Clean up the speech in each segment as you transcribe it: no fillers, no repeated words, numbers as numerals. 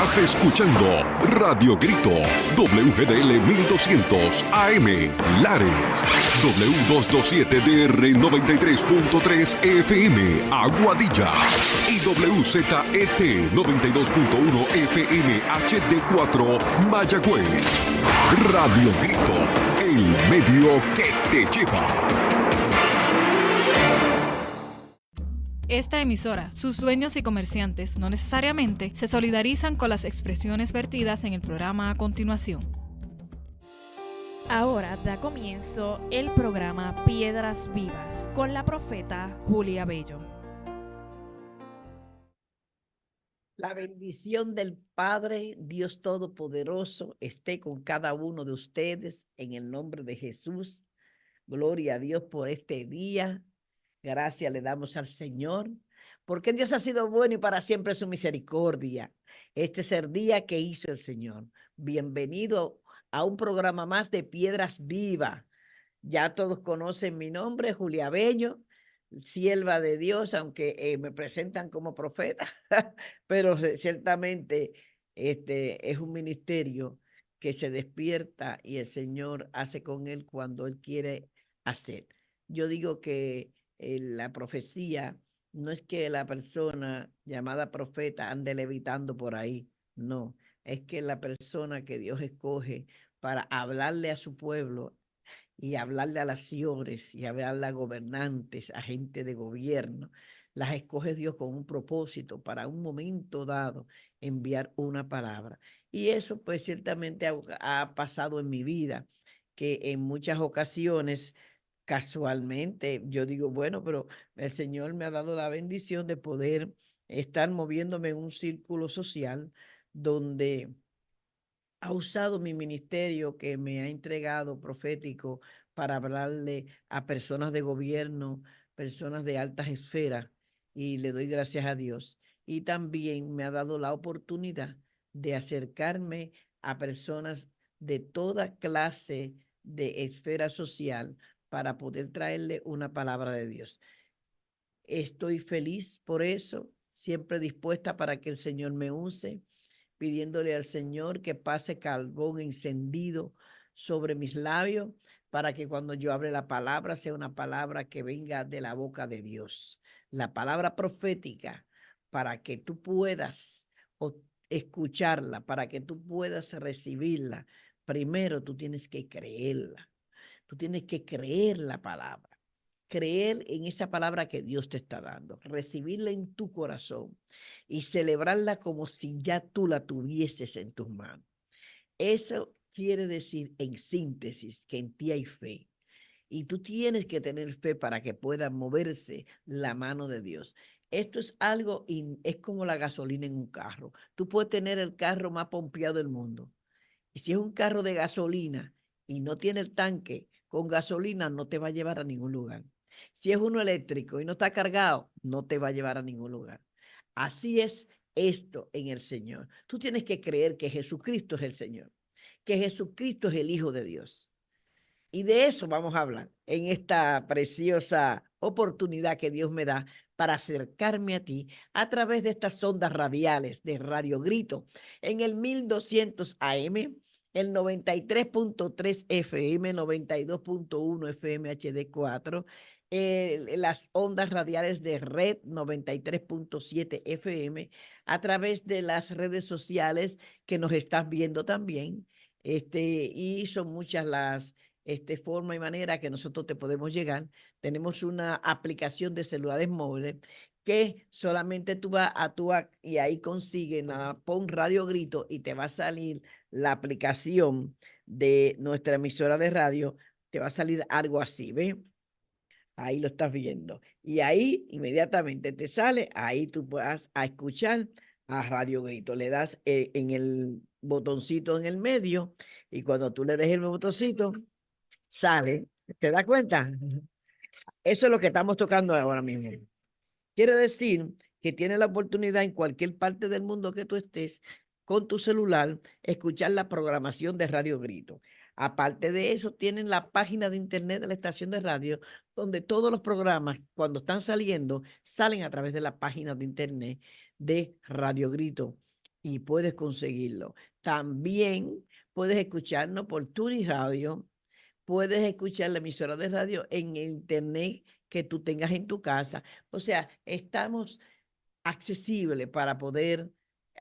Estás escuchando Radio Grito, WGDL 1200 AM, Lares, W227DR 93.3 FM, Aguadilla, y WZET 92.1 FM HD4, Mayagüez. Radio Grito, el medio que te lleva. Esta emisora, sus dueños y comerciantes no necesariamente se solidarizan con las expresiones vertidas en el programa a continuación. Ahora da comienzo el programa Piedras Vivas con la profeta Julia Bello. La bendición del Padre, Dios Todopoderoso, esté con cada uno de ustedes en el nombre de Jesús. Gloria a Dios por este día. Gracias le damos al Señor, porque Dios ha sido bueno y para siempre su misericordia. Este es el día que hizo el Señor. Bienvenido a un programa más de Piedras Vivas. Ya todos conocen mi nombre, Julia Bello, sierva de Dios, aunque me presentan como profeta, pero ciertamente es un ministerio que se despierta y el Señor hace con él cuando él quiere hacer. Yo digo que la profecía no es que la persona llamada profeta ande levitando por ahí, no, es que la persona que Dios escoge para hablarle a su pueblo y hablarle a las naciones y hablarle a gobernantes, a gente de gobierno, las escoge Dios con un propósito para un momento dado enviar una palabra. Y eso pues ciertamente ha pasado en mi vida, que en muchas ocasiones casualmente yo digo, bueno, pero el Señor me ha dado la bendición de poder estar moviéndome en un círculo social donde ha usado mi ministerio que me ha entregado profético para hablarle a personas de gobierno, personas de altas esferas, y le doy gracias a Dios. Y también me ha dado la oportunidad de acercarme a personas de toda clase de esfera social para poder traerle una palabra de Dios. Estoy feliz por eso, siempre dispuesta para que el Señor me use, pidiéndole al Señor que pase carbón encendido sobre mis labios para que cuando yo hable la palabra sea una palabra que venga de la boca de Dios. La palabra profética para que tú puedas escucharla, para que tú puedas recibirla. Primero tú tienes que creerla. Tú tienes que creer la palabra. Creer en esa palabra que Dios te está dando, recibirla en tu corazón y celebrarla como si ya tú la tuvieses en tus manos. Eso quiere decir, en síntesis, que en ti hay fe. Y tú tienes que tener fe para que pueda moverse la mano de Dios. Esto es algo, es como la gasolina en un carro. Tú puedes tener el carro más pompeado del mundo. Y si es un carro de gasolina y no tiene el tanque con gasolina, no te va a llevar a ningún lugar. Si es uno eléctrico y no está cargado, no te va a llevar a ningún lugar. Así es esto en el Señor. Tú tienes que creer que Jesucristo es el Señor, que Jesucristo es el Hijo de Dios. Y de eso vamos a hablar en esta preciosa oportunidad que Dios me da para acercarme a ti a través de estas ondas radiales de Radio Grito en el 1200 AM, el 93.3 FM, 92.1 FM HD4, las ondas radiales de Red 93.7 FM, a través de las redes sociales que nos estás viendo también. Y son muchas las forma y manera que nosotros te podemos llegar. Tenemos una aplicación de celulares móviles que solamente tú vas a tu y ahí consigues, nada, pon Radio Grito y te va a salir la aplicación de nuestra emisora de radio, te va a salir algo así, ¿ves? Ahí lo estás viendo. Y ahí inmediatamente te sale, ahí tú vas a escuchar a Radio Grito. Le das en el botoncito en el medio y cuando tú le des el botoncito, sale. ¿Te das cuenta? Eso es lo que estamos tocando ahora mismo. Quiere decir que tienes la oportunidad en cualquier parte del mundo que tú estés con tu celular escuchar la programación de Radio Grito. Aparte de eso, tienen la página de internet de la estación de radio donde todos los programas, cuando están saliendo, salen a través de la página de internet de Radio Grito. y puedes conseguirlo. También puedes escucharnos por Turi Radio, puedes escuchar la emisora de radio en el internet que tú tengas en tu casa. O sea, estamos accesibles para poder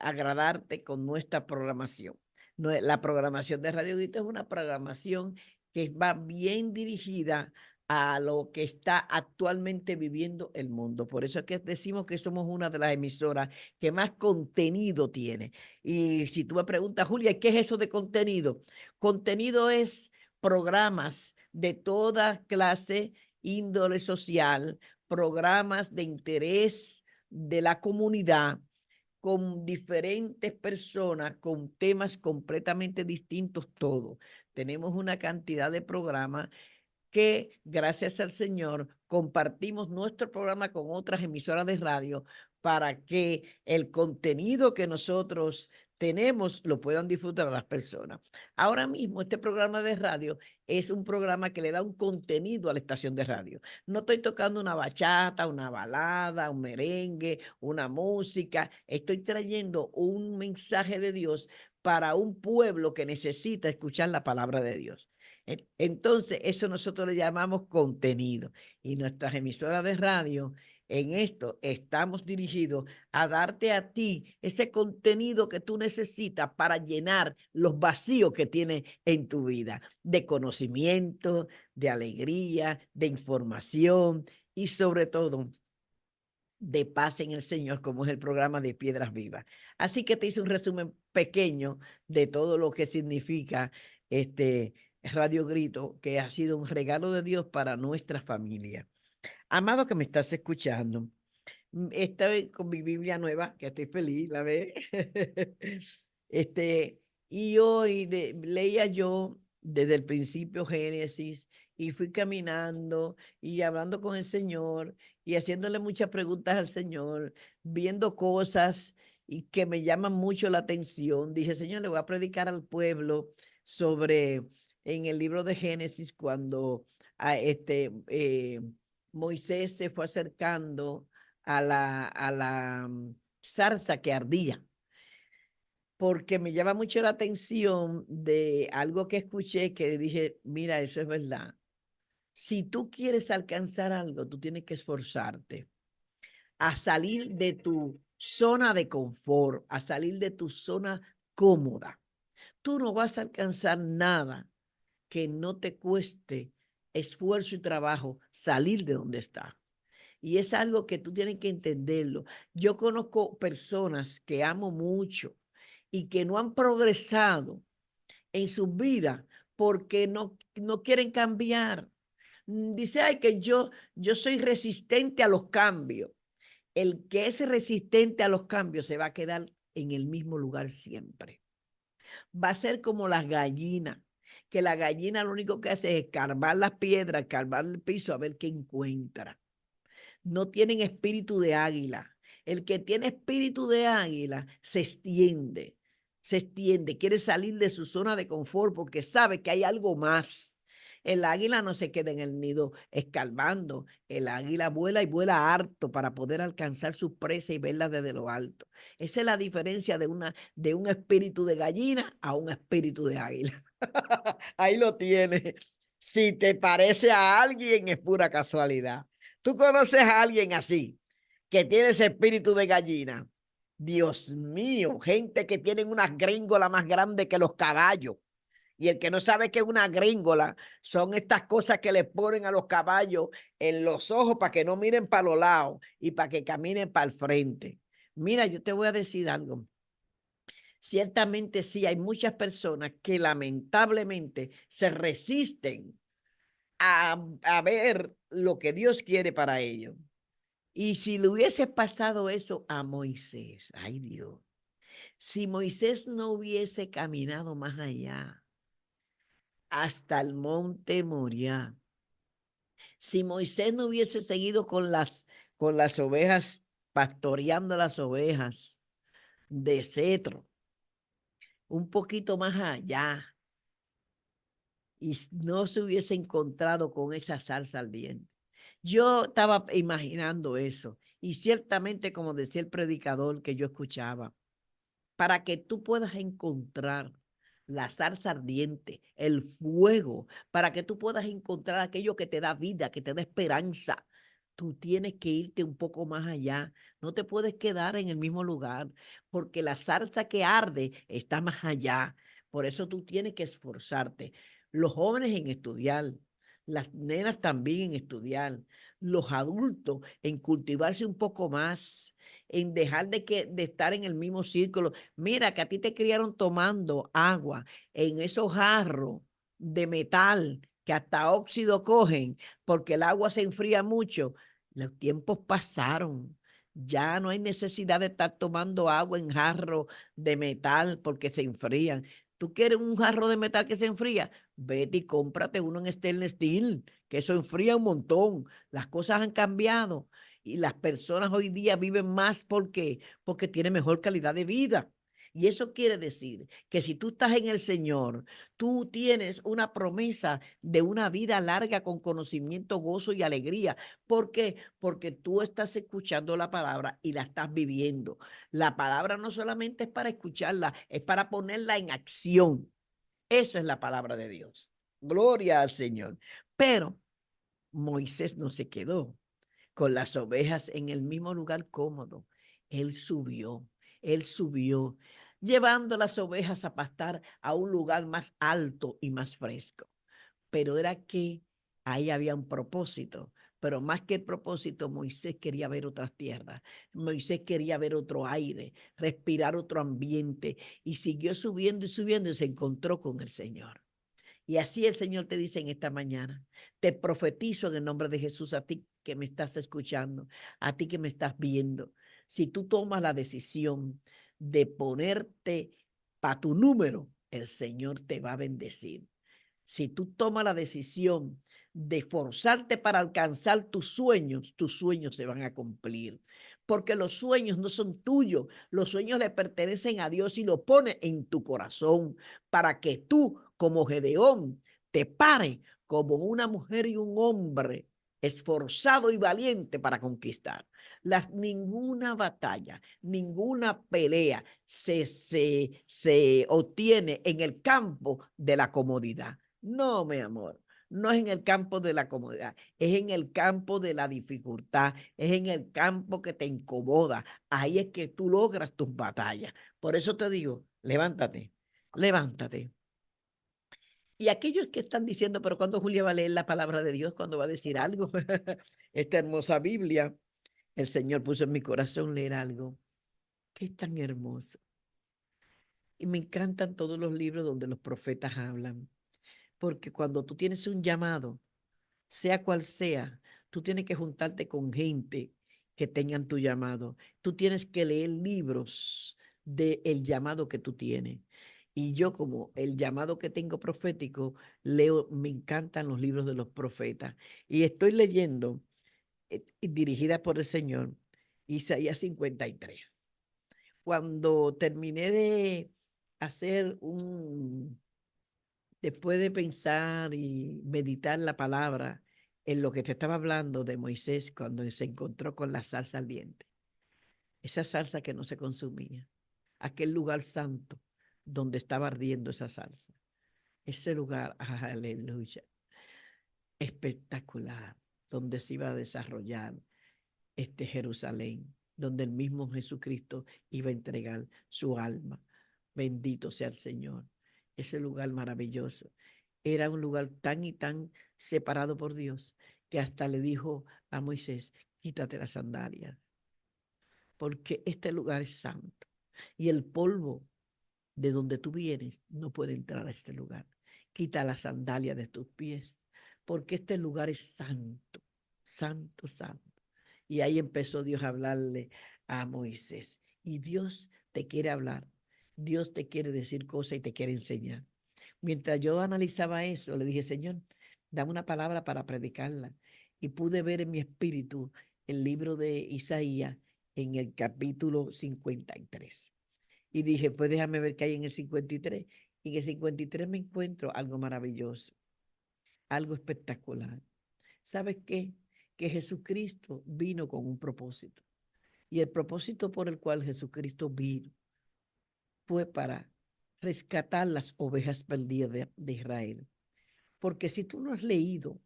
agradarte con nuestra programación. La programación de Radio Grito es una programación que va bien dirigida a lo que está actualmente viviendo el mundo. Por eso es que decimos que somos una de las emisoras que más contenido tiene. Y si tú me preguntas, Julia, ¿qué es eso de contenido? Contenido es programas de toda clase, índole social, programas de interés de la comunidad con diferentes personas, con temas completamente distintos todos. Tenemos una cantidad de programas que, gracias al Señor, compartimos nuestro programa con otras emisoras de radio para que el contenido que nosotros tenemos lo puedan disfrutar las personas. Ahora mismo este programa de radio es un programa que le da un contenido a la estación de radio. No estoy tocando una bachata, una balada, un merengue, una música. Estoy trayendo un mensaje de Dios para un pueblo que necesita escuchar la palabra de Dios. Entonces, eso nosotros le llamamos contenido. Y nuestras emisoras de radio, en esto estamos dirigidos a darte a ti ese contenido que tú necesitas para llenar los vacíos que tienes en tu vida, de conocimiento, de alegría, de información y sobre todo de paz en el Señor, como es el programa de Piedras Vivas. Así que te hice un resumen pequeño de todo lo que significa Radio Grito, que ha sido un regalo de Dios para nuestra familia. Amado que me estás escuchando, estoy con mi Biblia nueva, que estoy feliz, la ve. Y hoy leía yo desde el principio Génesis y fui caminando y hablando con el Señor y haciéndole muchas preguntas al Señor, viendo cosas y que me llaman mucho la atención. Dije, Señor, le voy a predicar al pueblo sobre, en el libro de Génesis, cuando Moisés se fue acercando a la zarza que ardía, porque me llama mucho la atención de algo que escuché que dije, mira, eso es verdad. Si tú quieres alcanzar algo, tú tienes que esforzarte a salir de tu zona de confort, a salir de tu zona cómoda. Tú no vas a alcanzar nada que no te cueste esfuerzo y trabajo salir de donde estás. Y es algo que tú tienes que entenderlo. Yo conozco personas que amo mucho y que no han progresado en sus vidas porque no quieren cambiar. Dice, ay, que yo soy resistente a los cambios. El que es resistente a los cambios se va a quedar en el mismo lugar siempre. Va a ser como las gallinas, que la gallina lo único que hace es escarbar las piedras, escarbar el piso a ver qué encuentra. No tienen espíritu de águila. El que tiene espíritu de águila se extiende, quiere salir de su zona de confort porque sabe que hay algo más. El águila no se queda en el nido escarbando. El águila vuela y vuela harto para poder alcanzar su presa y verla desde lo alto. Esa es la diferencia de un espíritu de gallina a un espíritu de águila. Ahí lo tienes. Si te parece a alguien, es pura casualidad. ¿Tú conoces a alguien así, que tiene ese espíritu de gallina? Dios mío, gente que tienen unas gringolas más grandes que los caballos. Y el que no sabe qué es una gringola, son estas cosas que le ponen a los caballos en los ojos para que no miren para los lados y para que caminen para el frente. Mira, yo te voy a decir algo. Ciertamente sí, hay muchas personas que lamentablemente se resisten a ver lo que Dios quiere para ellos. Y si le hubiese pasado eso a Moisés, ay Dios, si Moisés no hubiese caminado más allá, hasta el monte Moriah, si Moisés no hubiese seguido con las ovejas, pastoreando las ovejas de cetro, un poquito más allá, y no se hubiese encontrado con esa salsa ardiente. Yo estaba imaginando eso y ciertamente, como decía el predicador que yo escuchaba, para que tú puedas encontrar la salsa ardiente, el fuego, para que tú puedas encontrar aquello que te da vida, que te da esperanza. Tú tienes que irte un poco más allá. No te puedes quedar en el mismo lugar, porque la salsa que arde está más allá. Por eso tú tienes que esforzarte. Los jóvenes en estudiar, las nenas también en estudiar, los adultos en cultivarse un poco más, en dejar de estar en el mismo círculo. Mira que a ti te criaron tomando agua en esos jarros de metal que hasta óxido cogen porque el agua se enfría mucho. Los tiempos pasaron. Ya no hay necesidad de estar tomando agua en jarro de metal porque se enfrían. ¿Tú quieres un jarro de metal que se enfría? Vete y cómprate uno en stainless steel, que eso enfría un montón. Las cosas han cambiado y las personas hoy día viven más. ¿Por qué? Porque tienen mejor calidad de vida. Y eso quiere decir que si tú estás en el Señor, tú tienes una promesa de una vida larga con conocimiento, gozo y alegría. ¿Por qué? Porque tú estás escuchando la palabra y la estás viviendo. La palabra no solamente es para escucharla, es para ponerla en acción. Esa es la palabra de Dios. Gloria al Señor. Pero Moisés no se quedó con las ovejas en el mismo lugar cómodo. Él subió, llevando las ovejas a pastar a un lugar más alto y más fresco. Pero era que ahí había un propósito. Pero más que el propósito, Moisés quería ver otras tierras. Moisés quería ver otro aire, respirar otro ambiente. Y siguió subiendo y se encontró con el Señor. Y así el Señor te dice en esta mañana, te profetizo en el nombre de Jesús a ti que me estás escuchando, a ti que me estás viendo. Si tú tomas la decisión de ponerte para tu número, el Señor te va a bendecir. Si tú tomas la decisión de forzarte para alcanzar tus sueños se van a cumplir. Porque los sueños no son tuyos, los sueños le pertenecen a Dios y lo pone en tu corazón para que tú, como Gedeón, te pares como una mujer y un hombre esforzado y valiente para conquistar. Ninguna batalla, ninguna pelea se obtiene en el campo de la comodidad. No, mi amor, no es en el campo de la comodidad, es en el campo de la dificultad, es en el campo que te incomoda. Ahí es que tú logras tus batallas. Por eso te digo, levántate, levántate. Y aquellos que están diciendo, pero ¿cuándo Julia va a leer la palabra de Dios? ¿Cuándo va a decir algo? Esta hermosa Biblia, el Señor puso en mi corazón leer algo que es tan hermoso. Y me encantan todos los libros donde los profetas hablan. Porque cuando tú tienes un llamado, sea cual sea, tú tienes que juntarte con gente que tengan tu llamado. Tú tienes que leer libros del llamado que tú tienes. Y yo, como el llamado que tengo profético, leo, me encantan los libros de los profetas. Y estoy leyendo, dirigida por el Señor, Isaías 53. Cuando terminé de hacer después de pensar y meditar la palabra en lo que te estaba hablando de Moisés cuando se encontró con la salsa ardiente, esa salsa que no se consumía, aquel lugar santo donde estaba ardiendo esa salsa, ese lugar, aleluya, espectacular, donde se iba a desarrollar este Jerusalén, donde el mismo Jesucristo iba a entregar su alma. Bendito sea el Señor. Ese lugar maravilloso. Era un lugar tan y tan separado por Dios que hasta le dijo a Moisés, quítate las sandalias, porque este lugar es santo y el polvo de donde tú vienes no puede entrar a este lugar. Quita las sandalias de tus pies, porque este lugar es santo, santo, santo. Y ahí empezó Dios a hablarle a Moisés. Y Dios te quiere hablar. Dios te quiere decir cosas y te quiere enseñar. Mientras yo analizaba eso, le dije, Señor, dame una palabra para predicarla. Y pude ver en mi espíritu el libro de Isaías en el capítulo 53. Y dije, pues déjame ver qué hay en el 53. Y en el 53 me encuentro algo maravilloso, algo espectacular. ¿Sabes qué? Que Jesucristo vino con un propósito. Y el propósito por el cual Jesucristo vino fue para rescatar las ovejas perdidas de Israel. Porque si tú no has leído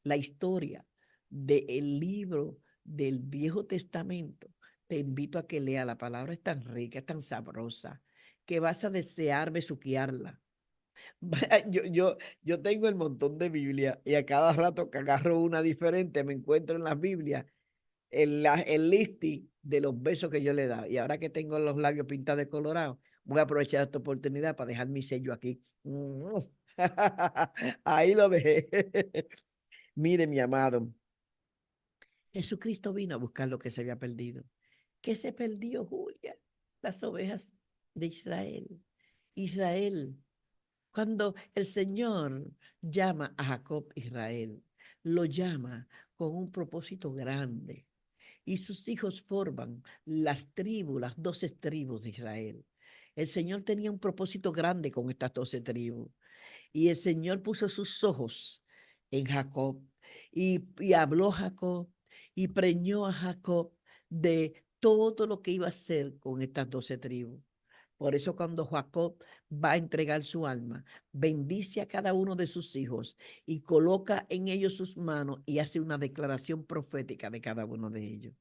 la historia del libro del Viejo Testamento, te invito a que lea. La palabra es tan rica, es tan sabrosa, que vas a desear besuquearla. Yo tengo el montón de Biblia y a cada rato que agarro una diferente me encuentro en las Biblias el listing de los besos que yo le he dado. Y ahora que tengo los labios pintados de colorado, voy a aprovechar esta oportunidad para dejar mi sello aquí. Ahí lo dejé. Mire, mi amado, Jesucristo vino a buscar lo que se había perdido. ¿Qué se perdió, Julia? Las ovejas de Israel. Israel. Cuando el Señor llama a Jacob Israel, lo llama con un propósito grande. Y sus hijos forman las tribus, las 12 tribus de Israel. El Señor tenía un propósito grande con estas 12 tribus. Y el Señor puso sus ojos en Jacob y habló Jacob y preñó a Jacob de todo lo que iba a hacer con estas 12 tribus. Por eso cuando Jacob va a entregar su alma, bendice a cada uno de sus hijos y coloca en ellos sus manos y hace una declaración profética de cada uno de ellos.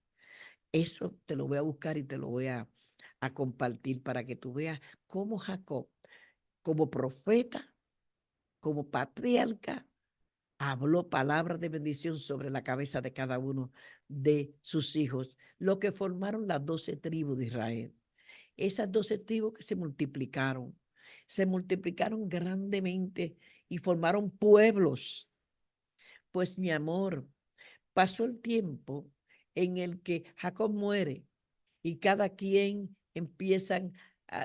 Eso te lo voy a buscar y te lo voy a compartir para que tú veas cómo Jacob, como profeta, como patriarca, habló palabras de bendición sobre la cabeza de cada uno de sus hijos, lo que formaron las 12 tribus de Israel. Esas 12 tribus que se multiplicaron grandemente y formaron pueblos. Pues mi amor, pasó el tiempo en el que Jacob muere y cada quien empiezan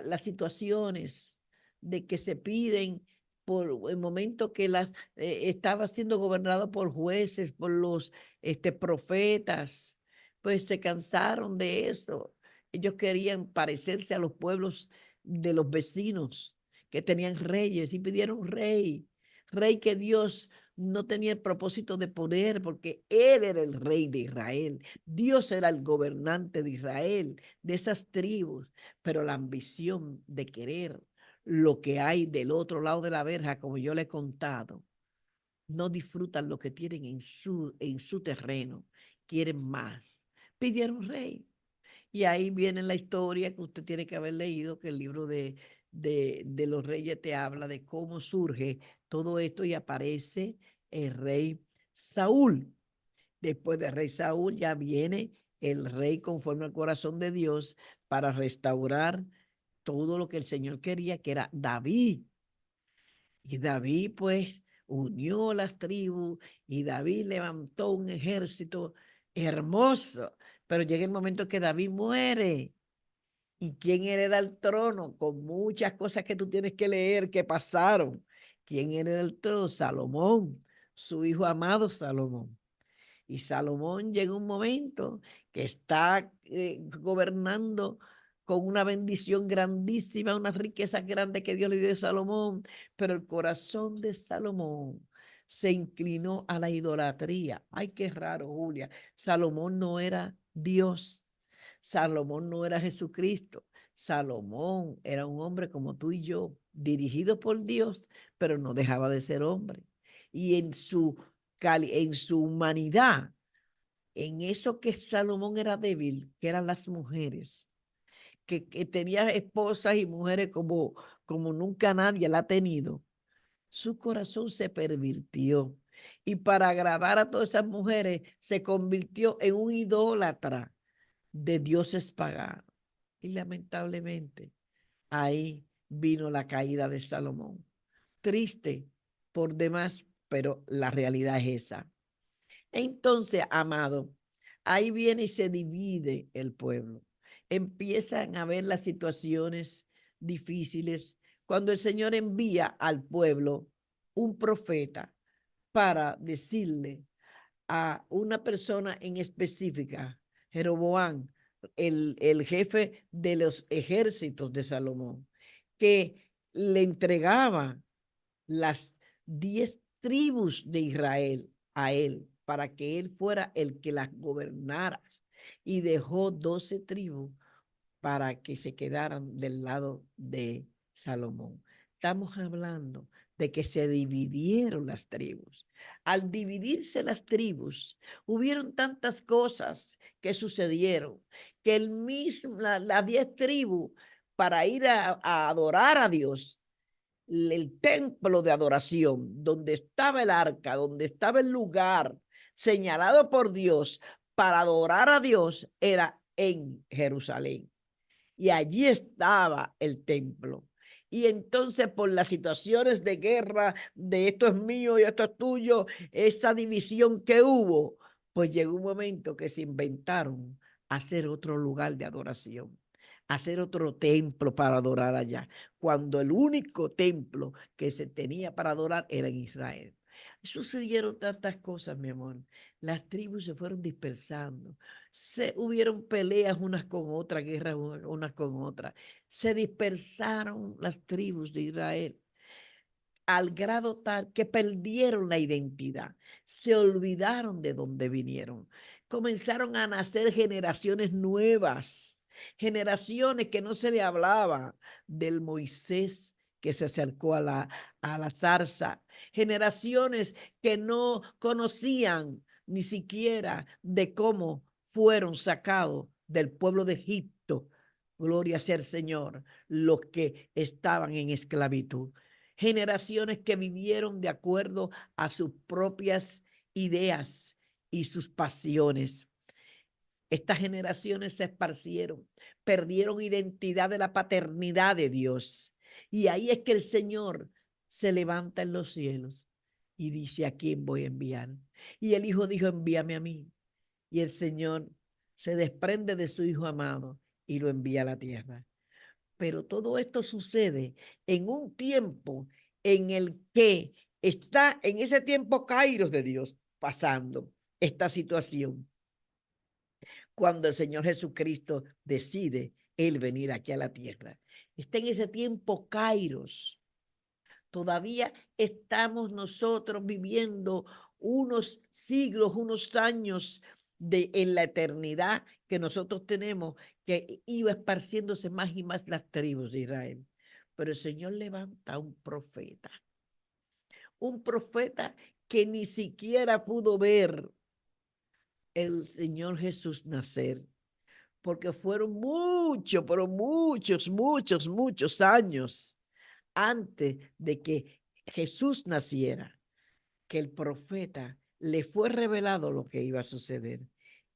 las situaciones de que se piden por el momento que estaba siendo gobernado por jueces, por los profetas, pues se cansaron de eso. Ellos querían parecerse a los pueblos de los vecinos que tenían reyes y pidieron rey que Dios no tenía el propósito de poner porque él era el rey de Israel. Dios era el gobernante de Israel, de esas tribus, pero la ambición de querer lo que hay del otro lado de la verja, como yo le he contado, no disfrutan lo que tienen en su terreno, quieren más. Pidieron rey. Y ahí viene la historia que usted tiene que haber leído, que el libro de los reyes te habla de cómo surge todo esto y aparece el rey Saúl. Después del rey Saúl ya viene el rey conforme al corazón de Dios para restaurar todo lo que el Señor quería, que era David. Y David pues unió las tribus y David levantó un ejército hermoso. Pero llega el momento que David muere. ¿Y quién hereda el trono? Con muchas cosas que tú tienes que leer que pasaron. ¿Quién hereda el trono? Salomón, su hijo amado Salomón. Y Salomón llega un momento que está gobernando con una bendición grandísima, unas riquezas grandes que Dios le dio a Salomón, pero el corazón de Salomón se inclinó a la idolatría. Ay, qué raro, Julia. Salomón no era Dios. Salomón no era Jesucristo. Salomón era un hombre como tú y yo, dirigido por Dios, pero no dejaba de ser hombre. Y en su humanidad, en eso que Salomón era débil, que eran las mujeres, que tenía esposas y mujeres como nunca nadie la ha tenido, su corazón se pervirtió. Y para agradar a todas esas mujeres, se convirtió en un idólatra de dioses paganos. Y lamentablemente, ahí vino la caída de Salomón. Triste por demás, pero la realidad es esa. Entonces, amado, ahí viene y se divide el pueblo. Empiezan a ver las situaciones difíciles cuando el Señor envía al pueblo un profeta para decirle a una persona en específica, Jeroboam, el jefe de los ejércitos de Salomón, que le entregaba las 10 tribus de Israel a él para que él fuera el que las gobernara. Y dejó 12 tribus para que se quedaran del lado de Salomón. Estamos hablando de que se dividieron las tribus. Al dividirse las tribus, hubieron tantas cosas que sucedieron, que las 10 tribus, para ir a adorar a Dios, el templo de adoración, donde estaba el arca, donde estaba el lugar señalado por Dios para adorar a Dios, era en Jerusalén. Y allí estaba el templo. Y entonces por las situaciones de guerra, de esto es mío y esto es tuyo, esa división que hubo, pues llegó un momento que se inventaron hacer otro lugar de adoración, hacer otro templo para adorar allá, cuando el único templo que se tenía para adorar era en Israel. Sucedieron tantas cosas, mi amor. Las tribus se fueron dispersando. Hubieron peleas unas con otras, guerras unas con otras. Se dispersaron las tribus de Israel al grado tal que perdieron la identidad, se olvidaron de dónde vinieron, comenzaron a nacer generaciones nuevas, generaciones que no se le hablaba del Moisés que se acercó a la zarza, generaciones que no conocían ni siquiera de cómo fueron sacados del pueblo de Egipto. Gloria sea al Señor, los que estaban en esclavitud. Generaciones que vivieron de acuerdo a sus propias ideas y sus pasiones. Estas generaciones se esparcieron, perdieron identidad de la paternidad de Dios. Y ahí es que el Señor se levanta en los cielos y dice: ¿a quién voy a enviar? Y el Hijo dijo: envíame a mí. Y el Señor se desprende de su Hijo amado y lo envía a la tierra. Pero todo esto sucede en un tiempo en el que está en ese tiempo Kairos de Dios pasando esta situación. Cuando el Señor Jesucristo decide Él venir aquí a la tierra. Está en ese tiempo Kairos. Todavía estamos nosotros viviendo unos siglos, unos años en la eternidad que nosotros tenemos, que iba esparciéndose más y más las tribus de Israel. Pero el Señor levanta un profeta que ni siquiera pudo ver el Señor Jesús nacer, porque fueron muchos, pero muchos años antes de que Jesús naciera, que el profeta le fue revelado lo que iba a suceder.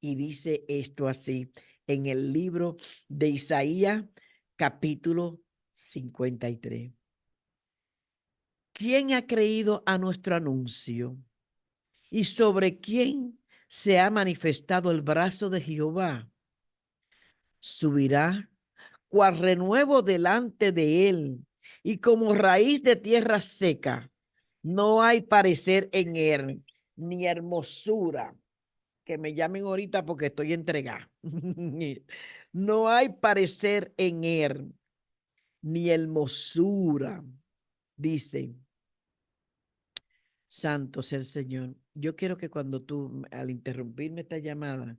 Y dice esto así en el libro de Isaías, capítulo 53. ¿Quién ha creído a nuestro anuncio? ¿Y sobre quién se ha manifestado el brazo de Jehová? Subirá cual renuevo delante de él, y como raíz de tierra seca. No hay parecer en él, ni hermosura. Que me llamen ahorita porque estoy entregada. No hay parecer en él, ni hermosura. Dice: santo es el Señor. Yo quiero que cuando tú, al interrumpirme esta llamada,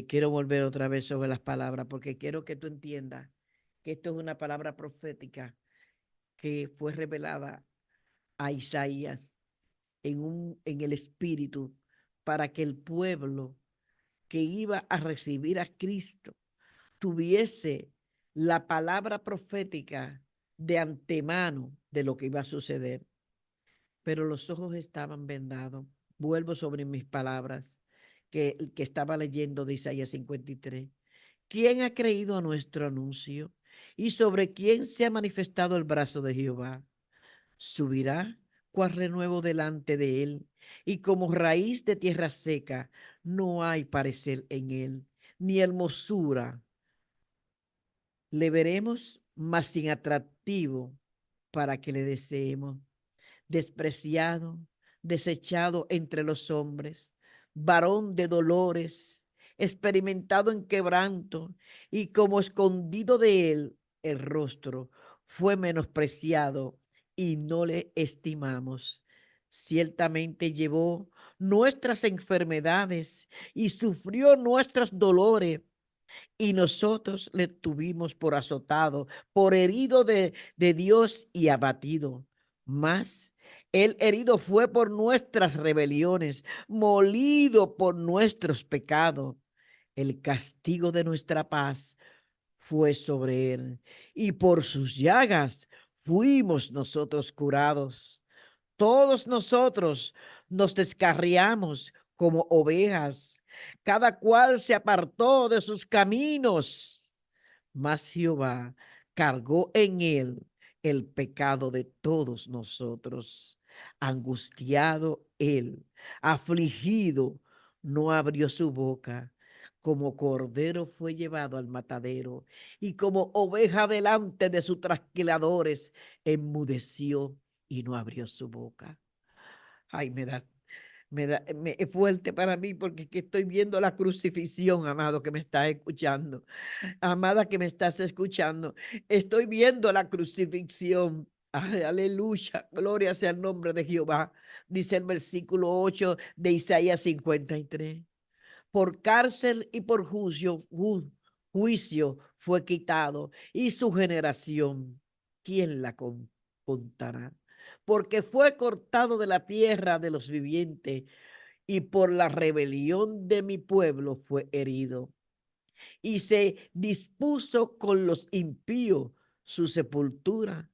quiero volver otra vez sobre las palabras, porque quiero que tú entiendas que esto es una palabra profética que fue revelada a Isaías en el Espíritu, para que el pueblo que iba a recibir a Cristo tuviese la palabra profética de antemano de lo que iba a suceder. Pero los ojos estaban vendados. Vuelvo sobre mis palabras que estaba leyendo de Isaías 53. ¿Quién ha creído a nuestro anuncio? ¿Y sobre quién se ha manifestado el brazo de Jehová? Subirá cual renuevo delante de él, y como raíz de tierra seca, no hay parecer en él, ni hermosura. Le veremos, mas sin atractivo, para que le deseemos. Despreciado, desechado entre los hombres, varón de dolores, experimentado en quebranto, y como escondido de él el rostro, fue menospreciado y no le estimamos. Ciertamente llevó nuestras enfermedades y sufrió nuestros dolores, y nosotros le tuvimos por azotado, por herido de Dios y abatido. Mas el herido fue por nuestras rebeliones, molido por nuestros pecados. El castigo de nuestra paz fue sobre él, y por sus llagas fuimos nosotros curados. Todos nosotros nos descarriamos como ovejas, cada cual se apartó de sus caminos, mas Jehová cargó en él el pecado de todos nosotros. Angustiado él, afligido, no abrió su boca. Como cordero fue llevado al matadero, y como oveja delante de sus trasquiladores, enmudeció y no abrió su boca. Ay, es fuerte para mí porque es que estoy viendo la crucifixión, amado, que me estás escuchando. Amada que me estás escuchando, estoy viendo la crucifixión. Ay, aleluya, gloria sea el nombre de Jehová. Dice el versículo 8 de Isaías 53. Por cárcel y por juicio fue quitado, y su generación, ¿quién la contará? Porque fue cortado de la tierra de los vivientes, y por la rebelión de mi pueblo fue herido. Y se dispuso con los impíos su sepultura,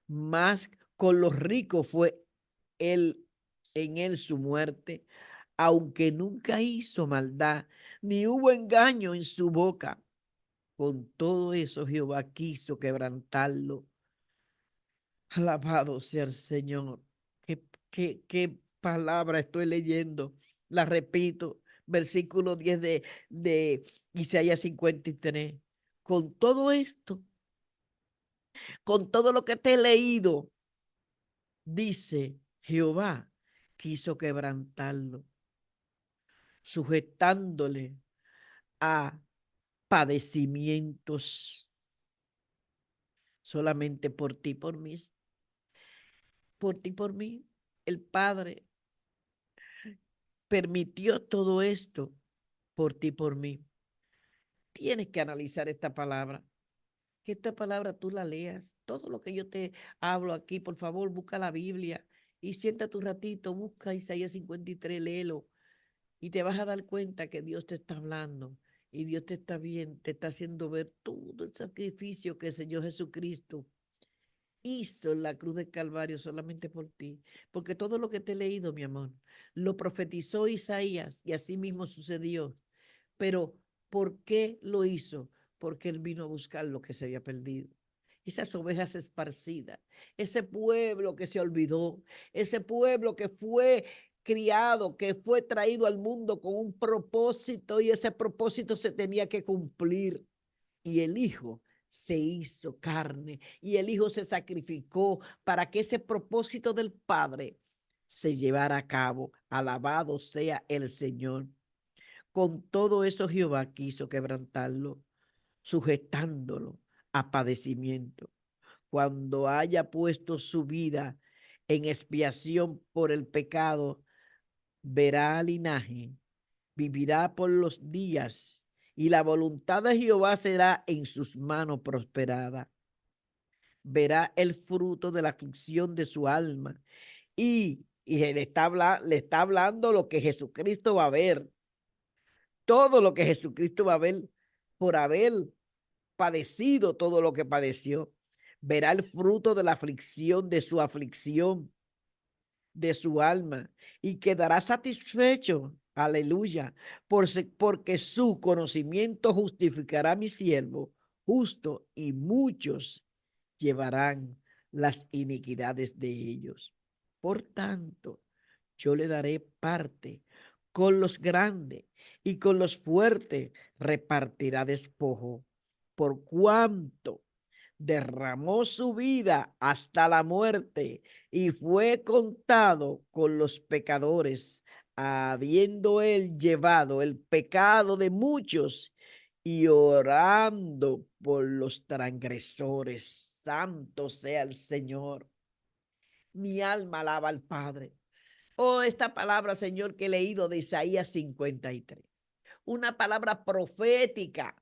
mas con los ricos fue él, en él su muerte, aunque nunca hizo maldad, ni hubo engaño en su boca. Con todo eso Jehová quiso quebrantarlo. Alabado sea el Señor. ¿Qué palabra estoy leyendo? La repito, versículo 10 de Isaías 53. Con todo esto, con todo lo que te he leído, dice Jehová, quiso quebrantarlo, sujetándole a padecimientos solamente por ti, por mí, por ti, por mí. El Padre permitió todo esto por ti, por mí. Tienes que analizar esta palabra, que esta palabra tú la leas. Todo lo que yo te hablo aquí, por favor, busca la Biblia y siéntate un ratito, busca Isaías 53, léelo y te vas a dar cuenta que Dios te está hablando y Dios te está bien, te está haciendo ver todo el sacrificio que el Señor Jesucristo hizo en la cruz del Calvario solamente por ti, porque todo lo que te he leído, mi amor, lo profetizó Isaías y así mismo sucedió. Pero ¿por qué lo hizo? Porque él vino a buscar lo que se había perdido. Esas ovejas esparcidas, ese pueblo que se olvidó, ese pueblo que fue criado, que fue traído al mundo con un propósito y ese propósito se tenía que cumplir. Y el Hijo se hizo carne y el Hijo se sacrificó para que ese propósito del Padre se llevara a cabo. Alabado sea el Señor. Con todo eso Jehová quiso quebrantarlo, sujetándolo a padecimiento. Cuando haya puesto su vida en expiación por el pecado, verá linaje, vivirá por los días, y la voluntad de Jehová será en sus manos prosperada. Verá el fruto de la aflicción de su alma, y le está hablando lo que Jesucristo va a ver, todo lo que Jesucristo va a ver por haber padecido todo lo que padeció. Verá el fruto de la aflicción de su alma, y quedará satisfecho. Aleluya. Porque su conocimiento justificará a mi siervo justo, y muchos llevarán las iniquidades de ellos. Por tanto, yo le daré parte con los grandes, y con los fuertes repartirá despojo, por cuanto derramó su vida hasta la muerte y fue contado con los pecadores, habiendo él llevado el pecado de muchos y orando por los transgresores. Santo sea el Señor. Mi alma alaba al Padre. Oh, esta palabra, Señor, que he leído de Isaías 53. Una palabra profética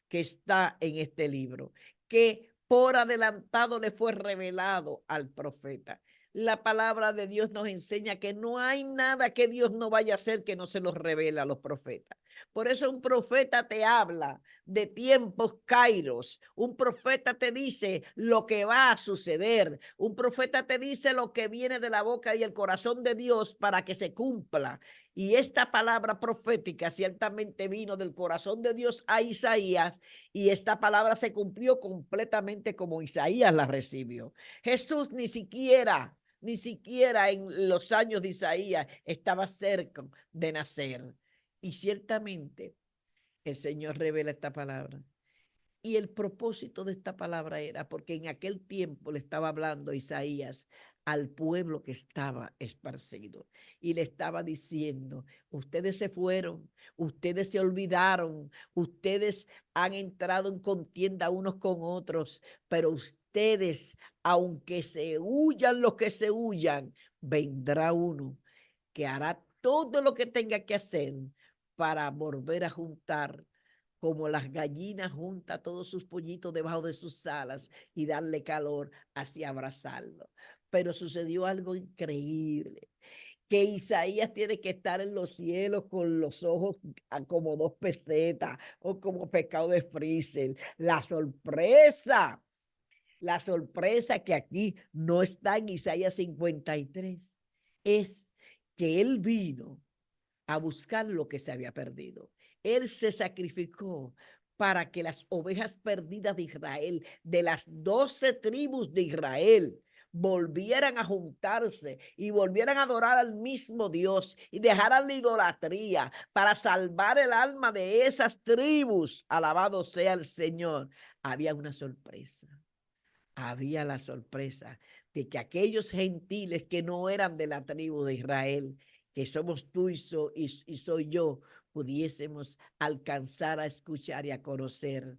que está en este libro, que por adelantado le fue revelado al profeta. La palabra de Dios nos enseña que no hay nada que Dios no vaya a hacer que no se los revele a los profetas. Por eso un profeta te habla de tiempos kairos. Un profeta te dice lo que va a suceder. Un profeta te dice lo que viene de la boca y el corazón de Dios para que se cumpla. Y esta palabra profética ciertamente vino del corazón de Dios a Isaías, y esta palabra se cumplió completamente como Isaías la recibió. Jesús ni siquiera en los años de Isaías estaba cerca de nacer. Y ciertamente el Señor revela esta palabra. Y el propósito de esta palabra era porque en aquel tiempo le estaba hablando Isaías al pueblo que estaba esparcido y le estaba diciendo: ustedes se fueron, ustedes se olvidaron, ustedes han entrado en contienda unos con otros, pero ustedes, aunque se huyan los que se huyan, vendrá uno que hará todo lo que tenga que hacer para volver a juntar, como las gallinas junta todos sus pollitos debajo de sus alas y darle calor, así abrazarlo. Pero sucedió algo increíble, que Isaías tiene que estar en los cielos con los ojos como dos pesetas o como pescado de frisel. La sorpresa que aquí no está en Isaías 53 es que él vino a buscar lo que se había perdido. Él se sacrificó para que las ovejas perdidas de Israel, de las 12 tribus de Israel, volvieran a juntarse y volvieran a adorar al mismo Dios y dejaran la idolatría para salvar el alma de esas tribus. Alabado sea el Señor. Había una sorpresa. Había la sorpresa de que aquellos gentiles que no eran de la tribu de Israel, que somos tú y soy yo, pudiésemos alcanzar a escuchar y a conocer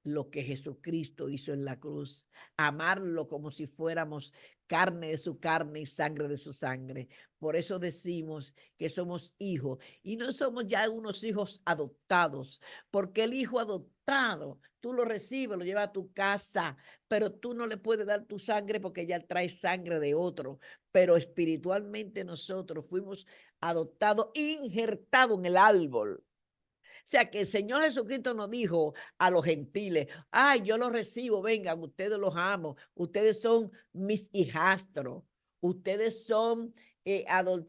lo que Jesucristo hizo en la cruz, amarlo como si fuéramos carne de su carne y sangre de su sangre. Por eso decimos que somos hijos y no somos ya unos hijos adoptados, porque el hijo adoptado, tú lo recibes, lo llevas a tu casa, pero tú no le puedes dar tu sangre porque ya trae sangre de otro. Pero espiritualmente nosotros fuimos adoptados, injertados en el árbol. O sea, que el Señor Jesucristo nos dijo a los gentiles: ay, yo los recibo, vengan, ustedes los amo, ustedes son mis hijastros, ustedes son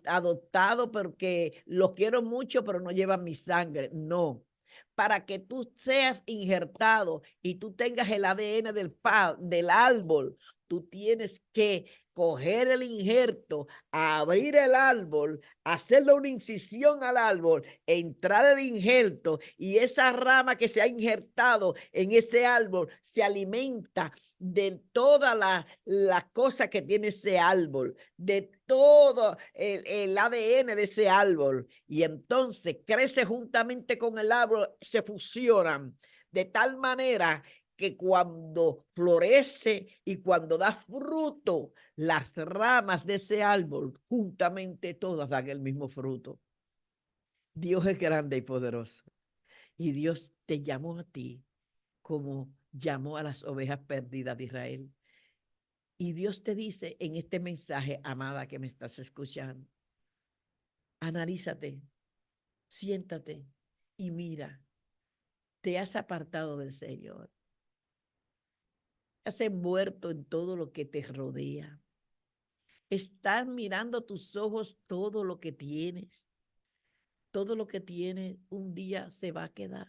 adoptados porque los quiero mucho, pero no llevan mi sangre. No, para que tú seas injertado y tú tengas el ADN del árbol, tú tienes que coger el injerto, abrir el árbol, hacerle una incisión al árbol, entrar el injerto, y esa rama que se ha injertado en ese árbol se alimenta de todas las cosas que tiene ese árbol, de todo el ADN de ese árbol, y entonces crece juntamente con el árbol, se fusionan de tal manera que cuando florece y cuando da fruto, las ramas de ese árbol juntamente todas dan el mismo fruto. Dios es grande y poderoso, y Dios te llamó a ti como llamó a las ovejas perdidas de Israel. Y Dios te dice en este mensaje, amada que me estás escuchando: analízate, siéntate y mira, te has apartado del Señor, has envuelto en todo lo que te rodea, estás mirando a tus ojos todo lo que tienes. Todo lo que tienes un día se va a quedar.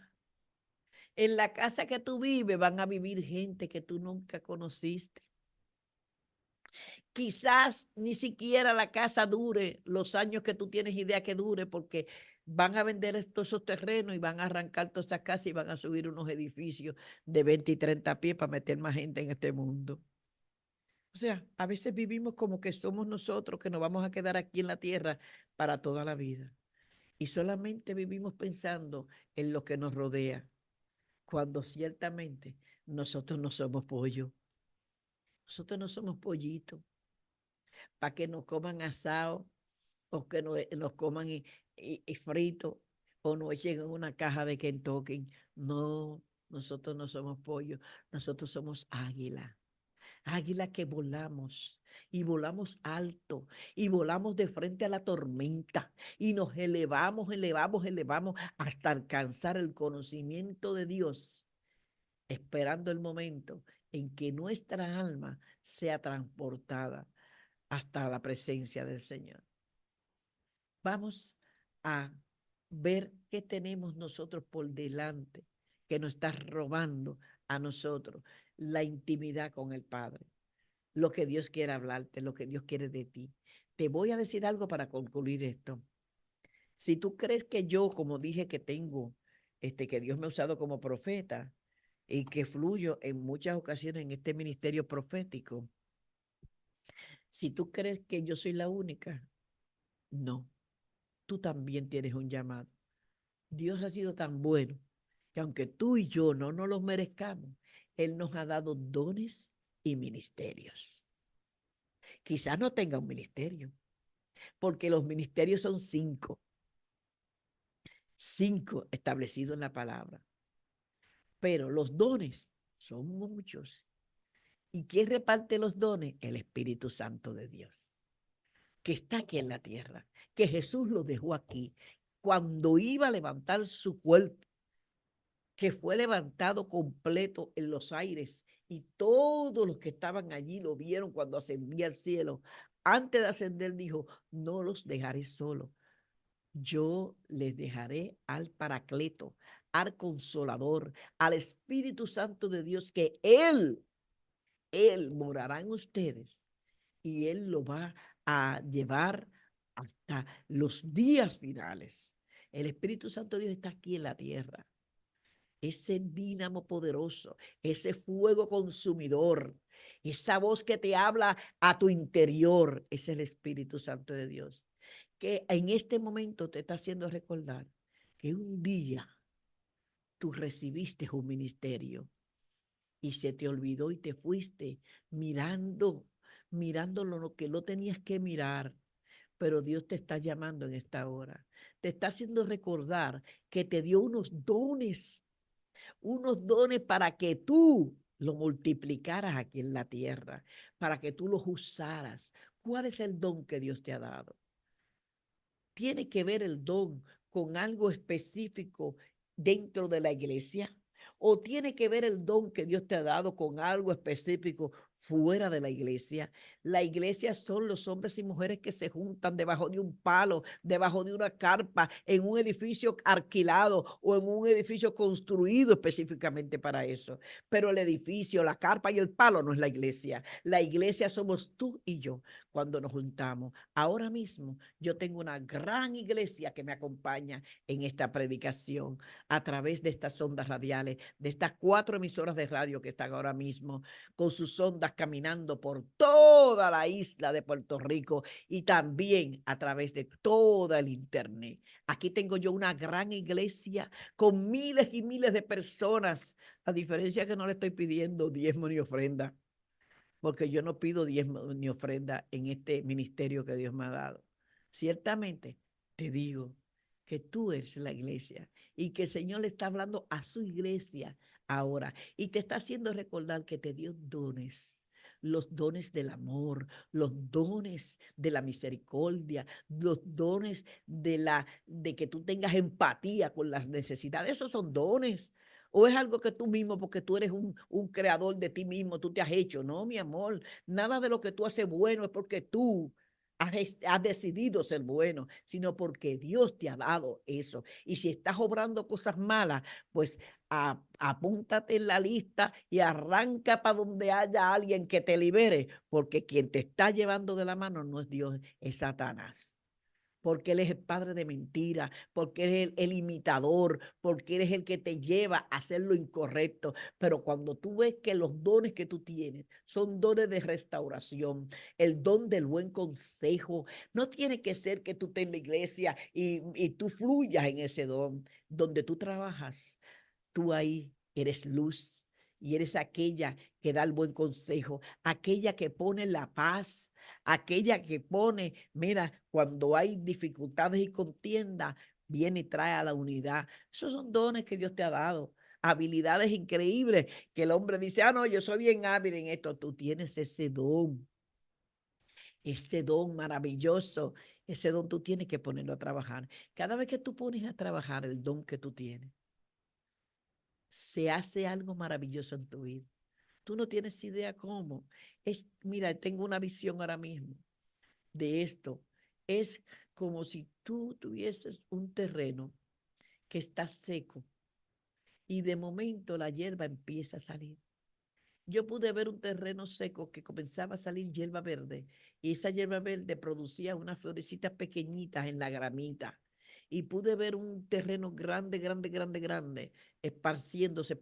En la casa que tú vives van a vivir gente que tú nunca conociste. Quizás ni siquiera la casa dure los años que tú tienes idea que dure, porque van a vender esos terrenos y van a arrancar todas estas casas y van a subir unos edificios de 20 y 30 pies para meter más gente en este mundo. O sea, a veces vivimos como que somos nosotros, que nos vamos a quedar aquí en la tierra para toda la vida. Y solamente vivimos pensando en lo que nos rodea, cuando ciertamente nosotros no somos pollo. Nosotros no somos pollitos para que nos coman asado o que nos coman frito o nos echen en una caja de Kentucky. No, Nosotros no somos pollo, nosotros somos águila. Águila que volamos y volamos alto y volamos de frente a la tormenta y nos elevamos, elevamos, elevamos hasta alcanzar el conocimiento de Dios, esperando el momento en que nuestra alma sea transportada hasta la presencia del Señor. Vamos a ver qué tenemos nosotros por delante que nos está robando a nosotros la intimidad con el Padre, lo que Dios quiere hablarte, lo que Dios quiere de ti. Te voy a decir algo para concluir esto. Si tú crees que yo, como dije que tengo, que Dios me ha usado como profeta y que fluyo en muchas ocasiones en este ministerio profético, si tú crees que yo soy la única, no, tú también tienes un llamado. Dios ha sido tan bueno que aunque tú y yo no nos los merezcamos, Él nos ha dado dones y ministerios. Quizás no tenga un ministerio, porque los ministerios son 5 establecidos en la palabra, pero los dones son muchos. ¿Y quién reparte los dones? El Espíritu Santo de Dios, que está aquí en la tierra, que Jesús lo dejó aquí cuando iba a levantar su cuerpo, que fue levantado completo en los aires y todos los que estaban allí lo vieron cuando ascendía al cielo. Antes de ascender dijo, no los dejaré solos, yo les dejaré al Paracleto, al Consolador, al Espíritu Santo de Dios, que Él morará en ustedes y Él lo va a llevar hasta los días finales. El Espíritu Santo de Dios está aquí en la tierra. Ese dínamo poderoso, ese fuego consumidor, esa voz que te habla a tu interior, es el Espíritu Santo de Dios, que en este momento te está haciendo recordar que un día tú recibiste un ministerio y se te olvidó y te fuiste mirando lo que no tenías que mirar. Pero Dios te está llamando en esta hora. Te está haciendo recordar que te dio unos dones para que tú lo multiplicaras aquí en la tierra, para que tú los usaras. ¿Cuál es el don que Dios te ha dado? ¿Tiene que ver el don con algo específico dentro de la iglesia? ¿O tiene que ver el don que Dios te ha dado con algo específico fuera de la iglesia? La iglesia son los hombres y mujeres que se juntan debajo de un palo, debajo de una carpa, en un edificio alquilado o en un edificio construido específicamente para eso. Pero el edificio, la carpa y el palo no es la iglesia. La iglesia somos tú y yo cuando nos juntamos. Ahora mismo yo tengo una gran iglesia que me acompaña en esta predicación a través de estas ondas radiales, de estas 4 emisoras de radio que están ahora mismo con sus ondas caminando por toda la isla de Puerto Rico y también a través de todo el internet. Aquí tengo yo una gran iglesia con miles y miles de personas, a diferencia que no le estoy pidiendo diezmo ni ofrenda, porque yo no pido diezmo ni ofrenda en este ministerio que Dios me ha dado. Ciertamente te digo que tú eres la iglesia y que el Señor le está hablando a su iglesia ahora y te está haciendo recordar que te dio dones. Los dones del amor, los dones de la misericordia, los dones de que tú tengas empatía con las necesidades. Esos son dones. ¿O es algo que tú mismo, porque tú eres un creador de ti mismo, tú te has hecho? No, mi amor, nada de lo que tú haces bueno es porque tú has decidido ser bueno, sino porque Dios te ha dado eso. Y si estás obrando cosas malas, pues apúntate en la lista y arranca para donde haya alguien que te libere, porque quien te está llevando de la mano no es Dios, es Satanás. Porque él es el padre de mentira, porque eres el imitador, porque eres el que te lleva a hacer lo incorrecto. Pero cuando tú ves que los dones que tú tienes son dones de restauración, el don del buen consejo, no tiene que ser que tú estés en la iglesia y tú fluyas en ese don. Donde tú trabajas, tú ahí eres luz y eres aquella que da el buen consejo, aquella que pone la paz, aquella que pone, mira, cuando hay dificultades y contienda, viene y trae a la unidad. Esos son dones que Dios te ha dado. habilidades increíbles que el hombre dice, no, yo soy bien hábil en esto. Tú tienes ese don maravilloso. Ese don tú tienes que ponerlo a trabajar. Cada vez que tú pones a trabajar el don que tú tienes, se hace algo maravilloso en tu vida. Tú no tienes idea cómo. Mira, tengo una visión ahora mismo de esto. Es como si tú tuvieses un terreno que está seco y de momento la hierba empieza a salir. Yo pude ver un terreno seco que comenzaba a salir hierba verde y esa hierba verde producía unas florecitas pequeñitas en la gramita. Y pude ver un terreno grande, esparciéndose.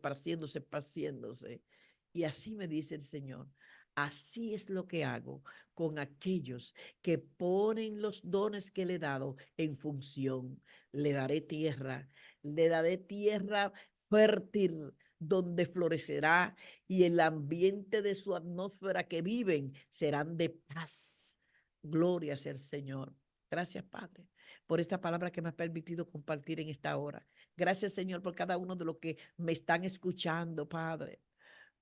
Y así me dice el Señor, así es lo que hago con aquellos que ponen los dones que le he dado en función. Le daré tierra fértil donde florecerá y el ambiente de su atmósfera que viven serán de paz. Gloria sea el Señor. Gracias, Padre, por esta palabra que me has permitido compartir en esta hora. Gracias, Señor, por cada uno de los que me están escuchando, Padre.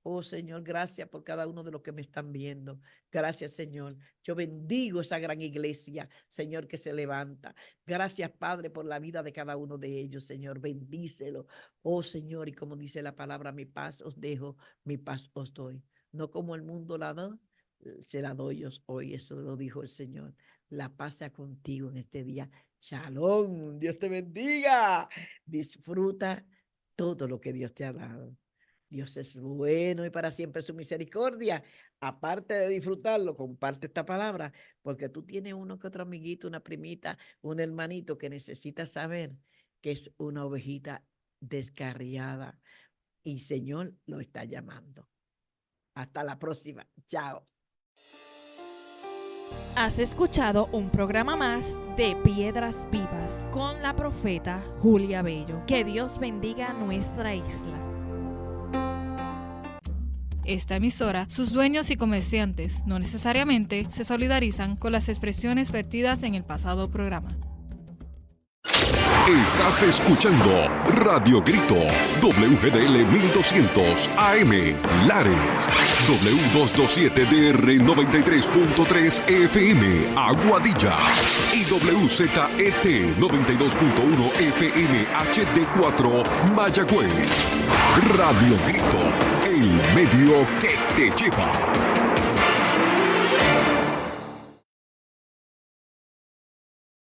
Oh, Señor, gracias por cada uno de los que me están viendo. Gracias, Señor. Yo bendigo esa gran iglesia, Señor, que se levanta. Gracias, Padre, por la vida de cada uno de ellos, Señor. Bendícelo. Oh, Señor, y como dice la palabra, mi paz os dejo, mi paz os doy. No como el mundo la da, se la doy yo hoy. Eso lo dijo el Señor. La paz sea contigo en este día. Shalom. Dios te bendiga. Disfruta todo lo que Dios te ha dado. Dios es bueno y para siempre su misericordia. Aparte de disfrutarlo, comparte esta palabra, porque tú tienes uno que otro amiguito, una primita, un hermanito que necesita saber que es una ovejita descarriada y el Señor lo está llamando. Hasta la próxima. Chao. Has escuchado un programa más de Piedras Vivas con la profeta Julia Bello. Que Dios bendiga nuestra isla. Esta emisora, sus dueños y comerciantes no necesariamente se solidarizan con las expresiones vertidas en el pasado programa. Estás escuchando Radio Grito, WGDL 1200 AM, Lares, W227DR 93.3 FM, Aguadilla, y WZET 92.1 FM HD4, Mayagüez. Radio Grito, el medio que te lleva.